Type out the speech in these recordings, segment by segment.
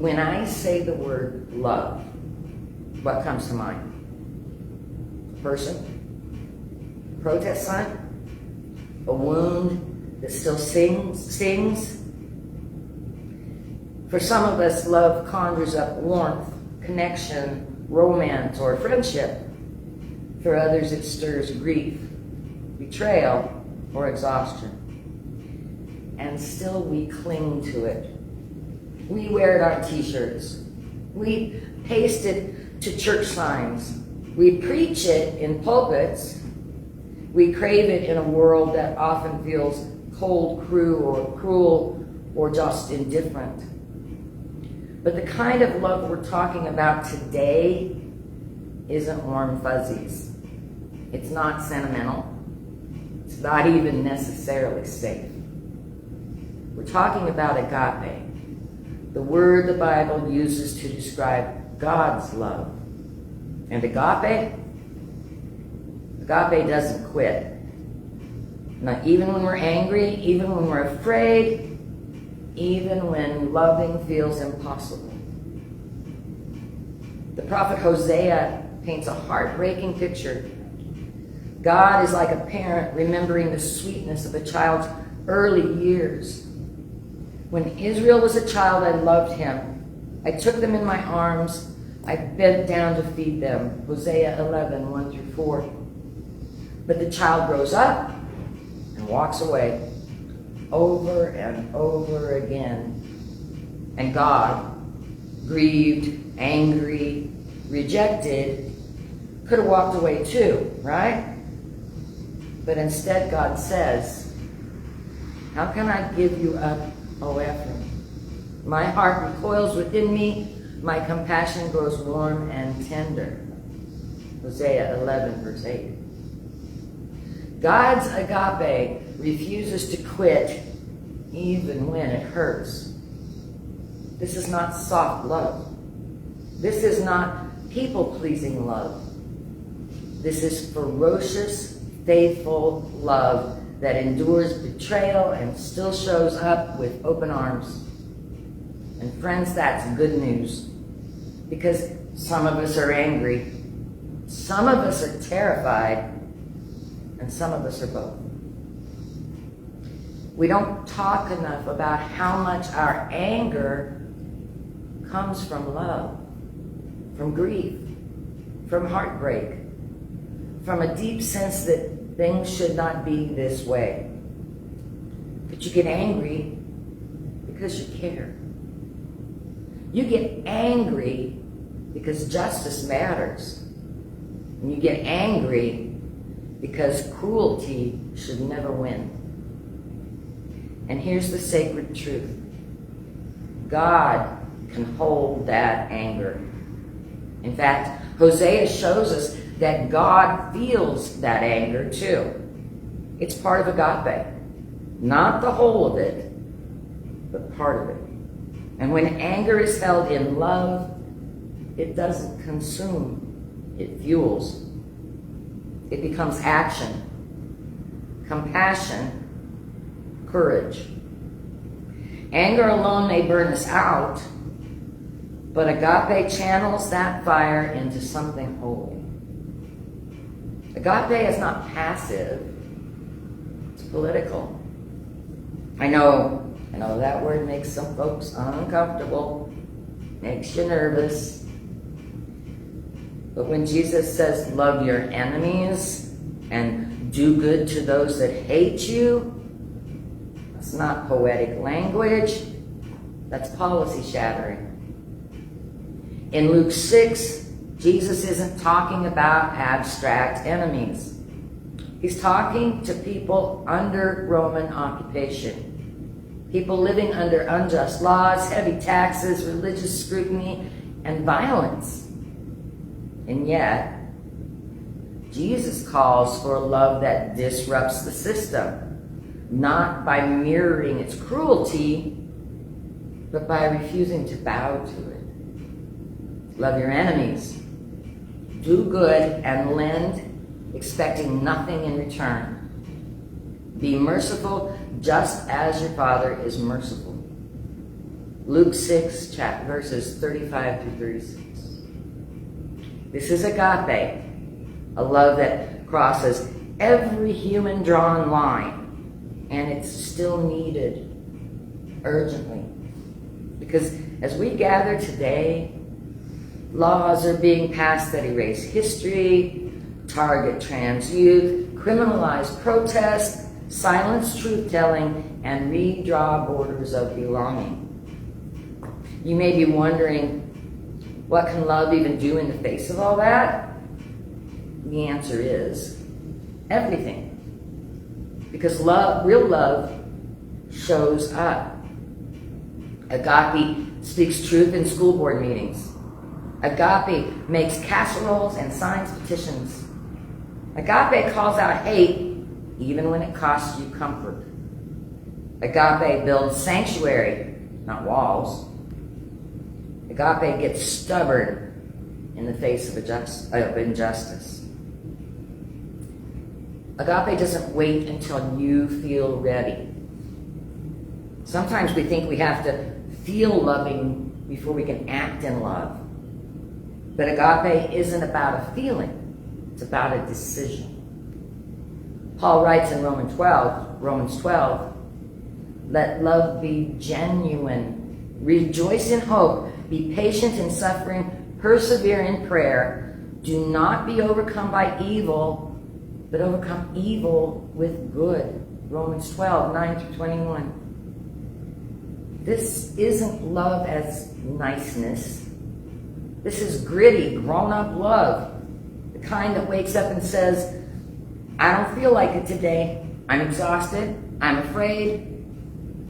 When I say the word love, what comes to mind? A person? A protest sign? A wound that still stings? For some of us, love conjures up warmth, connection, romance, or friendship. For others, it stirs grief, betrayal, or exhaustion. And still we cling to it. We wear it on t-shirts. We paste it to church signs. We preach it in pulpits. We crave it in a world that often feels cold, cruel, or just indifferent. But the kind of love we're talking about today isn't warm fuzzies. It's not sentimental. It's not even necessarily safe. We're talking about agape, the word the Bible uses to describe God's love. And agape doesn't quit. Not even when we're angry, even when we're afraid, even when loving feels impossible. The prophet Hosea paints a heartbreaking picture. God is like a parent remembering the sweetness of a child's early years. When Israel was a child, I loved him. I took them in my arms. I bent down to feed them. Hosea 11, 1 through 4. But the child grows up and walks away over and over again. And God, grieved, angry, rejected, could have walked away too, right? But instead God says, how can I give you up, O Ephraim? My heart recoils within me. My compassion grows warm and tender. Hosea 11, verse 8. God's agape refuses to quit even when it hurts. This is not soft love. This is not people-pleasing love. This is ferocious, faithful love that endures betrayal and still shows up with open arms. And friends, that's good news. Because some of us are angry, some of us are terrified, and some of us are both. We don't talk enough about how much our anger comes from love, from grief, from heartbreak, from a deep sense that things should not be this way. But you get angry because you care. You get angry because justice matters. And you get angry because cruelty should never win. And here's the sacred truth. God can hold that anger. In fact, Hosea shows us that God feels that anger too. It's part of agape. Not the whole of it, but part of it. And when anger is held in love, it doesn't consume, it fuels. It becomes action, compassion, courage. Anger alone may burn us out, but agape channels that fire into something holy. Agape is not passive, it's political. I know that word makes some folks uncomfortable, makes you nervous. But when Jesus says, love your enemies and do good to those that hate you, that's not poetic language, that's policy shattering. In Luke 6, Jesus isn't talking about abstract enemies. He's talking to people under Roman occupation. People living under unjust laws, heavy taxes, religious scrutiny, and violence. And yet, Jesus calls for a love that disrupts the system, not by mirroring its cruelty, but by refusing to bow to it. Love your enemies. Do good and lend, expecting nothing in return. Be merciful just as your Father is merciful. Luke 6, verses 35 through 36. This is agape, a love that crosses every human drawn line, and it's still needed urgently. Because as we gather today, laws are being passed that erase history, target trans youth, criminalize protest, silence truth-telling, and redraw borders of belonging. You may be wondering, what can love even do in the face of all that? The answer is everything. Because love, real love, shows up. Agape speaks truth in school board meetings. Agape makes casseroles and signs petitions. Agape calls out hate even when it costs you comfort. Agape builds sanctuary, not walls. Agape gets stubborn in the face of injustice. Agape doesn't wait until you feel ready. Sometimes we think we have to feel loving before we can act in love. But agape isn't about a feeling. It's about a decision. Paul writes in Romans 12, let love be genuine. Rejoice in hope. Be patient in suffering. Persevere in prayer. Do not be overcome by evil, but overcome evil with good. Romans 12, 9 through 21. This isn't love as niceness. This is gritty, grown-up love. The kind that wakes up and says, I don't feel like it today. I'm exhausted. I'm afraid.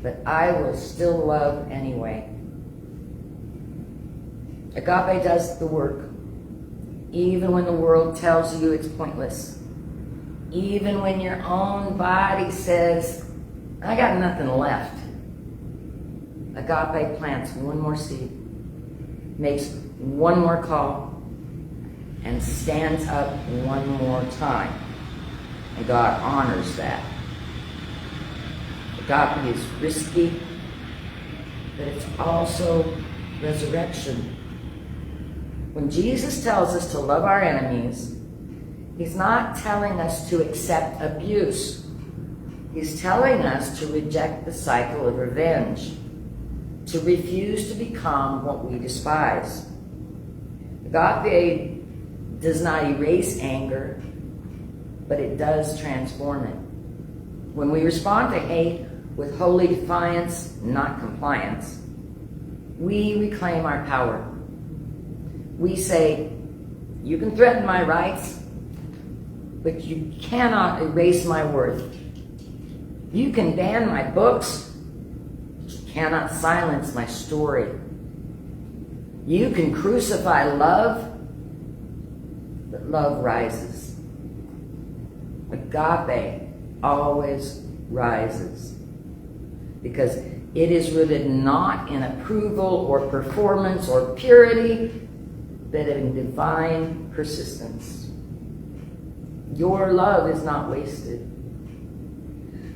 But I will still love anyway. Agape does the work. Even when the world tells you it's pointless. Even when your own body says, I got nothing left. Agape plants one more seed, makes one more call, and stands up one more time. And God honors that. Agape is risky, but it's also resurrection. When Jesus tells us to love our enemies, he's not telling us to accept abuse. He's telling us to reject the cycle of revenge, to refuse to become what we despise. Agape does not erase anger, but it does transform it. When we respond to hate with holy defiance, not compliance, we reclaim our power. We say, you can threaten my rights, but you cannot erase my worth. You can ban my books, but you cannot silence my story. You can crucify love, but love rises. Agape always rises because it is rooted not in approval or performance or purity, but in divine persistence. Your love is not wasted.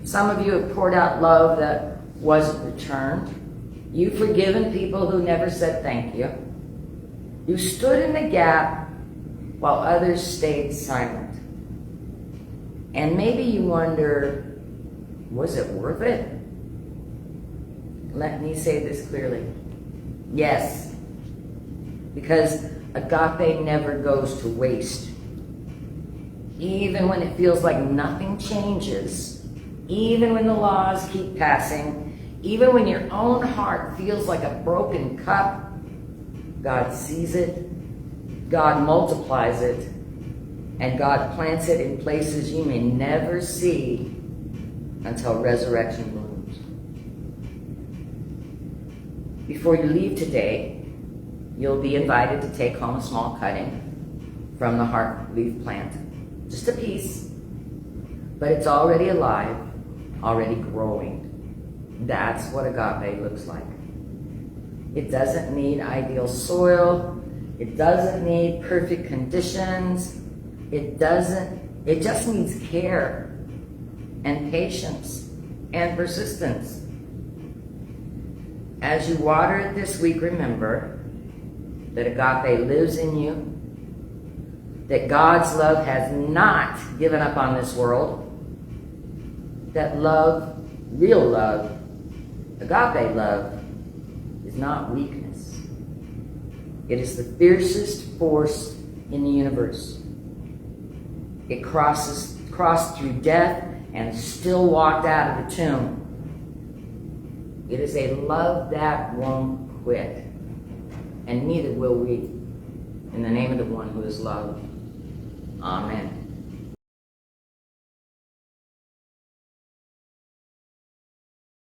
Some of you have poured out love that wasn't returned. You've forgiven people who never said thank you. You stood in the gap while others stayed silent. And maybe you wonder, was it worth it? Let me say this clearly. Yes, because agape never goes to waste. Even when it feels like nothing changes, even when the laws keep passing, even when your own heart feels like a broken cup, God sees it, God multiplies it, and God plants it in places you may never see until resurrection blooms. Before you leave today, you'll be invited to take home a small cutting from the heart leaf plant. Just a piece, but it's already alive, already growing. That's what agape looks like. It doesn't need ideal soil. It doesn't need perfect conditions. It just needs care and patience and persistence. as you water it this week, remember that agape lives in you, that God's love has not given up on this world, that love, real love, agape love, is not weakness. It is the fiercest force in the universe. It crossed through death and still walked out of the tomb. It is a love that won't quit. And neither will we. In the name of the one who is love. Amen.